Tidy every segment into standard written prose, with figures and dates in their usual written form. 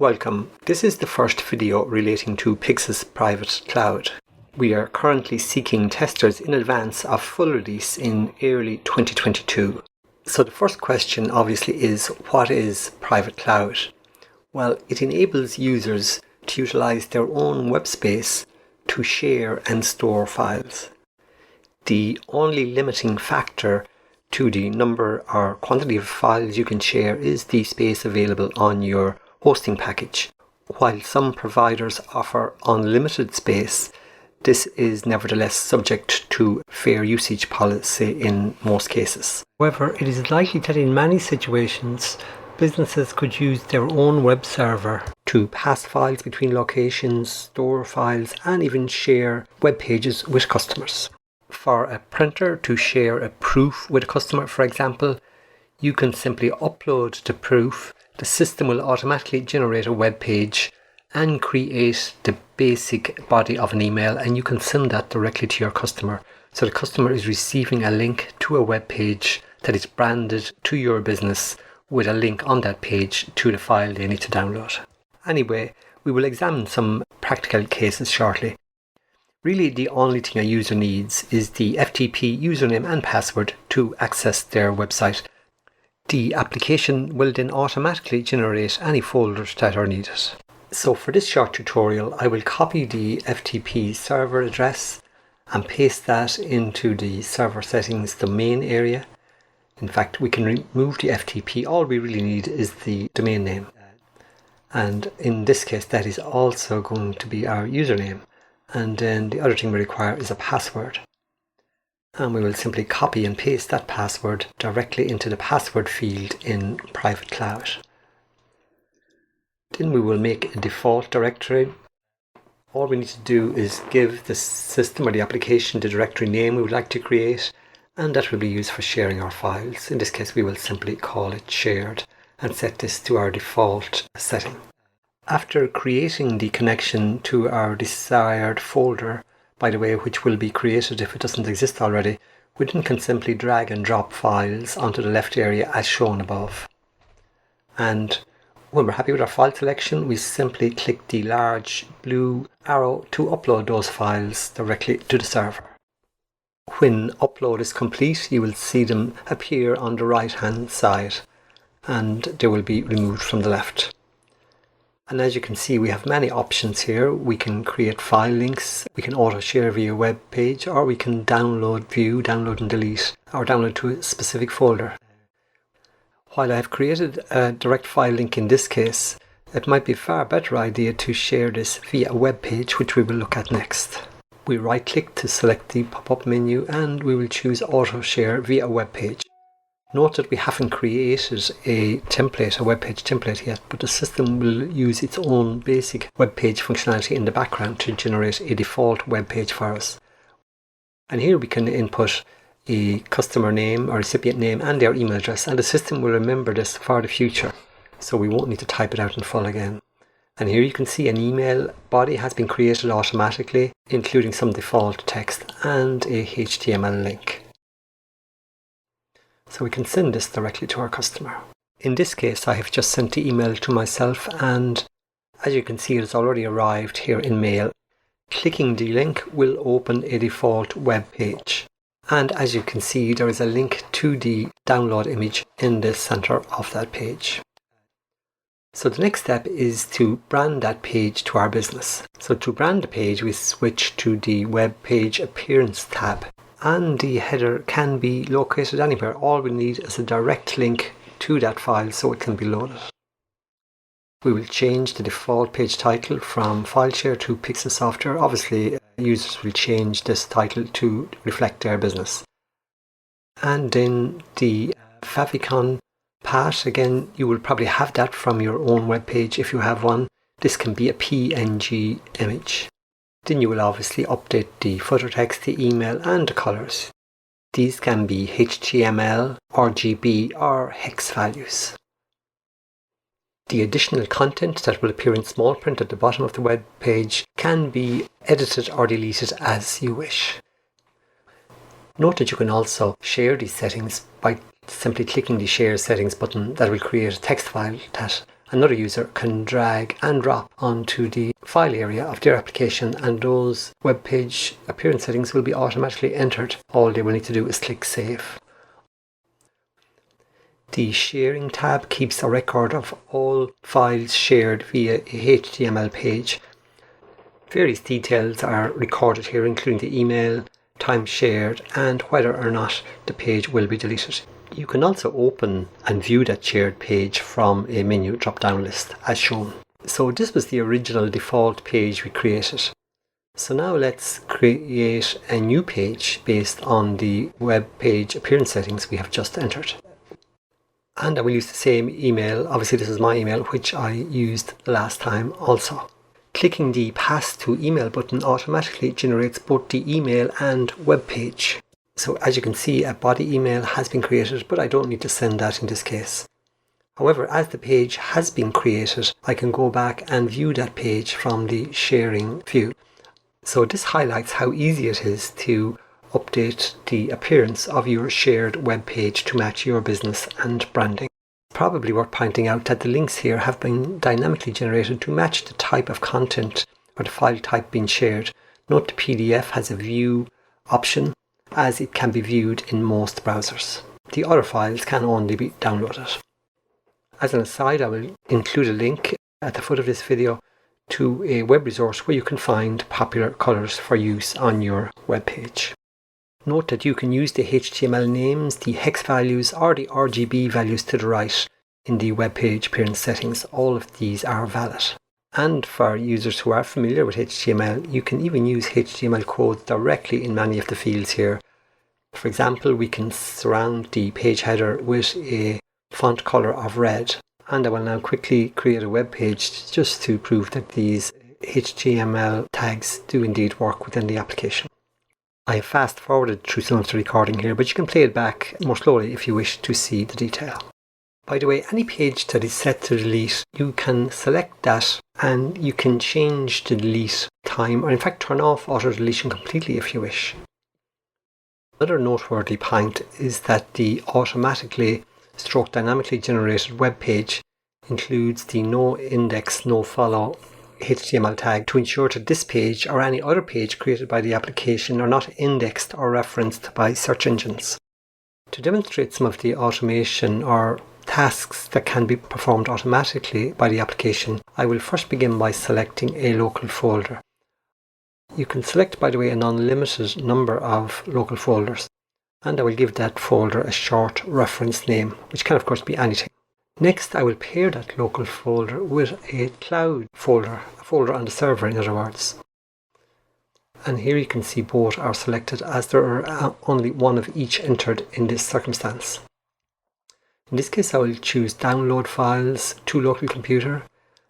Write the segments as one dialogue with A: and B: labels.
A: Welcome. This is the first video relating to Pix's private cloud. We are currently seeking testers in advance of full release in early 2022. So the first question obviously is, what is private cloud? Well, it enables users to utilize their own web space to share and store files. The only limiting factor to the number or quantity of files you can share is the space available on your hosting package. While some providers offer unlimited space, this is nevertheless subject to fair usage policy in most cases. However, it is likely that in many situations, businesses could use their own web server to pass files between locations, store files, and even share web pages with customers. For a printer to share a proof with a customer, for example, you can simply upload the proof. The system will automatically generate a web page and create the basic body of an email, and you can send that directly to your customer. So the customer is receiving a link to a web page that is branded to your business with a link on that page to the file they need to download. Anyway, we will examine some practical cases shortly. Really, the only thing a user needs is the FTP username and password to access their website. The application will then automatically generate any folders that are needed. So for this short tutorial, I will copy the FTP server address and paste that into the server settings domain area. In fact, we can remove the FTP. All we really need is the domain name. And in this case, that is also going to be our username. And then the other thing we require is a password. And we will simply copy and paste that password directly into the password field in private cloud. Then we will make a default directory. All we need to do is give the system or the application the directory name we would like to create, and that will be used for sharing our files. In this case, we will simply call it shared and set this to our default setting. After creating the connection to our desired folder, by the way, which will be created if it doesn't exist already, we then can simply drag and drop files onto the left area as shown above. And when we're happy with our file selection, we simply click the large blue arrow to upload those files directly to the server. When upload is complete, you will see them appear on the right hand side, and they will be removed from the left. And as you can see, we have many options here. We can create file links, we can auto share via web page, or we can download, view, download and delete, or download to a specific folder. While I have created a direct file link in this case, it might be a far better idea to share this via a web page, which we will look at next. We right click to select the pop-up menu and we will choose auto share via a web page. Note that we haven't created a template, a web page template yet, but the system will use its own basic web page functionality in the background to generate a default web page for us. And here we can input a customer name or recipient name and their email address, and the system will remember this for the future, so we won't need to type it out in full again. And here you can see an email body has been created automatically, including some default text and a HTML link. So we can send this directly to our customer. In this case, I have just sent the email to myself, and as you can see, it has already arrived here in mail. Clicking the link will open a default web page. And as you can see, there is a link to the download image in the center of that page. So the next step is to brand that page to our business. So to brand the page, we switch to the web page appearance tab. And the header can be located anywhere. All we need is a direct link to that file so it can be loaded. We will change the default page title from file share to Pix software. Obviously, users will change this title to reflect their business. And then the favicon path, again, you will probably have that from your own web page if you have one. This can be a PNG image. Then you will obviously update the footer text, the email and the colors. These can be HTML, RGB or hex values. The additional content that will appear in small print at the bottom of the web page can be edited or deleted as you wish. Note that you can also share these settings by simply clicking the Share Settings button. That will create a text file that another user can drag and drop onto the file area of their application, and those web page appearance settings will be automatically entered. All they will need to do is click Save. The Sharing tab keeps a record of all files shared via a HTML page. Various details are recorded here, including the email, time shared, and whether or not the page will be deleted. You can also open and view that shared page from a menu drop-down list as shown. So this was the original default page we created. So now let's create a new page based on the web page appearance settings we have just entered. And I will use the same email. Obviously this is my email, which I used last time also. Clicking the Pass to Email button automatically generates both the email and web page. So as you can see, a body email has been created, but I don't need to send that in this case. However, as the page has been created, I can go back and view that page from the sharing view. So this highlights how easy it is to update the appearance of your shared web page to match your business and branding. Probably worth pointing out that the links here have been dynamically generated to match the type of content or the file type being shared. Note the PDF has a view option, as it can be viewed in most browsers. The other files can only be downloaded. As an aside, I will include a link at the foot of this video to a web resource where you can find popular colours for use on your web page. Note that you can use the HTML names, the hex values, or the RGB values to the right in the web page appearance settings. All of these are valid. And for users who are familiar with HTML, you can even use HTML code directly in many of the fields here. For example, we can surround the page header with a font color of red. And I will now quickly create a web page just to prove that these HTML tags do indeed work within the application. I have fast forwarded through some of the recording here, but you can play it back more slowly if you wish to see the detail. By the way, any page that is set to delete, you can select that and you can change the delete time, or in fact turn off auto deletion completely if you wish. Another noteworthy point is that the automatically / dynamically generated web page includes the no index, no follow HTML tag to ensure that this page or any other page created by the application are not indexed or referenced by search engines. To demonstrate some of the automation or tasks that can be performed automatically by the application, I will first begin by selecting a local folder. You can select, by the way, an unlimited number of local folders, and I will give that folder a short reference name, which can of course be anything. Next, I will pair that local folder with a cloud folder, a folder on the server in other words. And here you can see both are selected, as there are only one of each entered in this circumstance. In this case, I will choose download files to local computer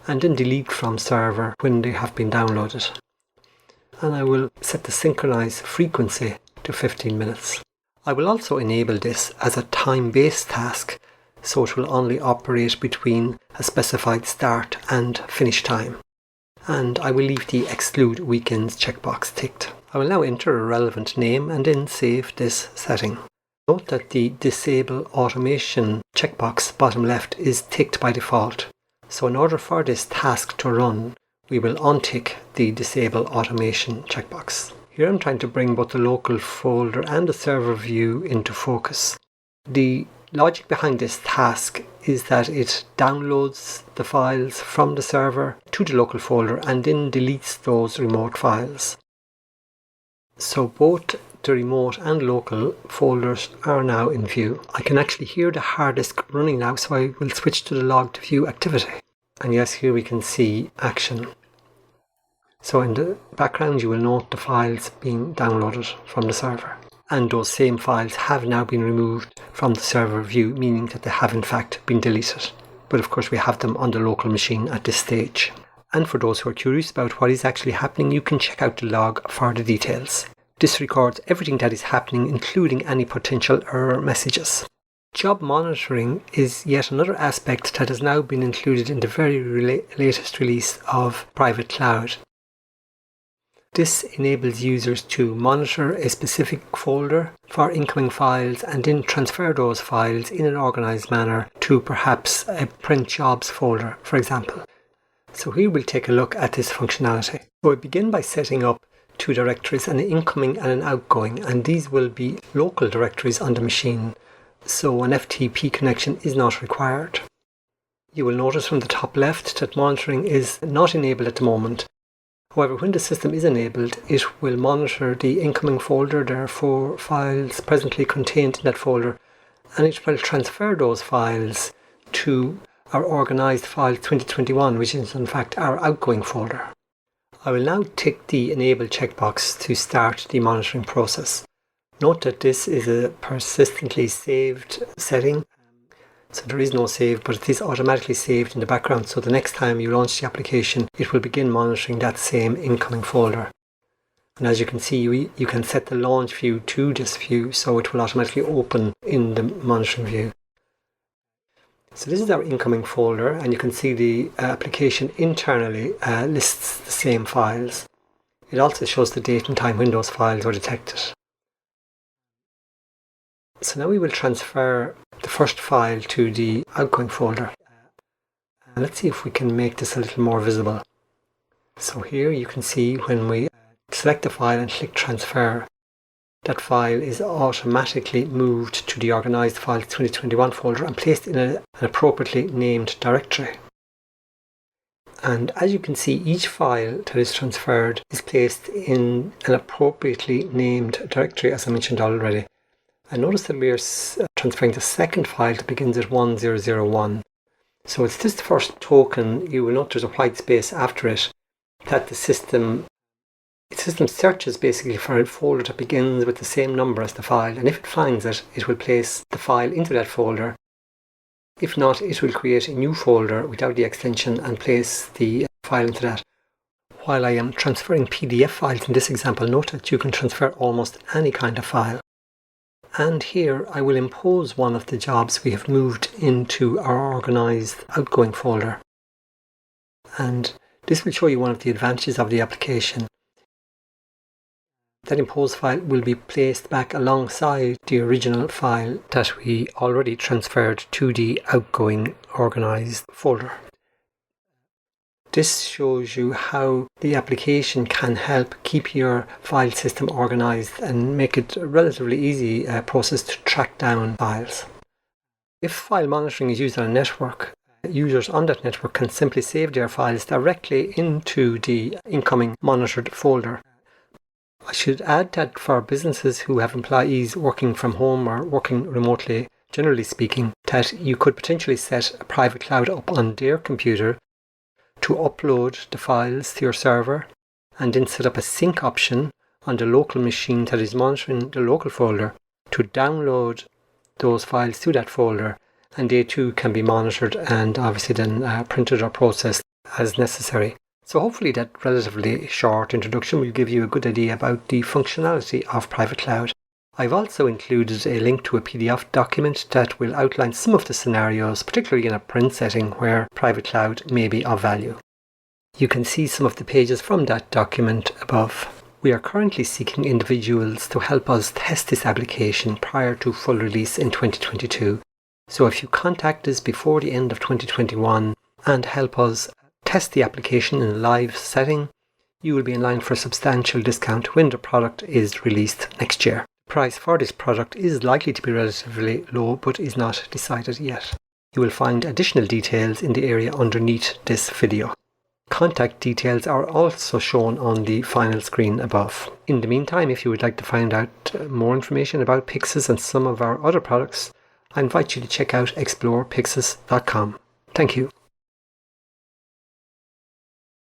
A: and then delete from server when they have been downloaded. And I will set the synchronize frequency to 15 minutes. I will also enable this as a time-based task, so it will only operate between a specified start and finish time. And I will leave the exclude weekends checkbox ticked. I will now enter a relevant name and then save this setting. Note that the disable automation checkbox bottom left is ticked by default. So in order for this task to run, we will untick the disable automation checkbox. Here I'm trying to bring both the local folder and the server view into focus. The logic behind this task is that it downloads the files from the server to the local folder and then deletes those remote files. So both the remote and local folders are now in view. I can actually hear the hard disk running now, so I will switch to the logged view activity. And yes, here we can see action. So in the background you will note the files being downloaded from the server. And those same files have now been removed from the server view, meaning that they have in fact been deleted. But of course we have them on the local machine at this stage. And for those who are curious about what is actually happening, you can check out the log for the details. This records everything that is happening, including any potential error messages. Job monitoring is yet another aspect that has now been included in the very latest release of Private Cloud. This enables users to monitor a specific folder for incoming files and then transfer those files in an organized manner to perhaps a print jobs folder, for example. So here we'll take a look at this functionality. So we begin by setting up two directories, an incoming and an outgoing, and these will be local directories on the machine, so an FTP connection is not required. You will notice from the top left that monitoring is not enabled at the moment. However, when the system is enabled, it will monitor the incoming folder. There are 4 files presently contained in that folder, and it will transfer those files to our organized file 2021, which is in fact our outgoing folder. I will now tick the enable checkbox to start the monitoring process. Note that this is a persistently saved setting. So there is no save, but it is automatically saved in the background, so the next time you launch the application, it will begin monitoring that same incoming folder. And as you can see, you can set the launch view to this view, so it will automatically open in the monitoring view. So this is our incoming folder, and you can see the application internally lists the same files. It also shows the date and time when those files were detected. So now we will transfer the first file to the outgoing folder. And let's see if we can make this a little more visible. So here you can see when we select the file and click transfer, that file is automatically moved to the organized file 2021 folder and placed in an appropriately named directory. And as you can see, each file that is transferred is placed in an appropriately named directory, as I mentioned already. And notice that we are transferring the second file that begins at 1001. So it's this first token. You will note there's a white space after it, that the system searches basically for a folder that begins with the same number as the file, and if it finds it, it will place the file into that folder. If not, it will create a new folder without the extension and place the file into that. While I am transferring PDF files in this example, note that you can transfer almost any kind of file. And here I will impose one of the jobs we have moved into our organized outgoing folder. And this will show you one of the advantages of the application. That imposed file will be placed back alongside the original file that we already transferred to the outgoing organized folder. This shows you how the application can help keep your file system organized and make it a relatively easy process to track down files. If file monitoring is used on a network, users on that network can simply save their files directly into the incoming monitored folder. I should add that for businesses who have employees working from home or working remotely, generally speaking, that you could potentially set a private cloud up on their computer to upload the files to your server, and then set up a sync option on the local machine that is monitoring the local folder to download those files to that folder, and they too can be monitored and obviously then printed or processed as necessary. So hopefully that relatively short introduction will give you a good idea about the functionality of private cloud. I've also included a link to a PDF document that will outline some of the scenarios, particularly in a print setting where private cloud may be of value. You can see some of the pages from that document above. We are currently seeking individuals to help us test this application prior to full release in 2022. So if you contact us before the end of 2021 and help us test the application in a live setting, you will be in line for a substantial discount when the product is released next year. The price for this product is likely to be relatively low, but is not decided yet. You will find additional details in the area underneath this video. Contact details are also shown on the final screen above. In the meantime, if you would like to find out more information about Pixus and some of our other products, I invite you to check out explorepixus.com. Thank you.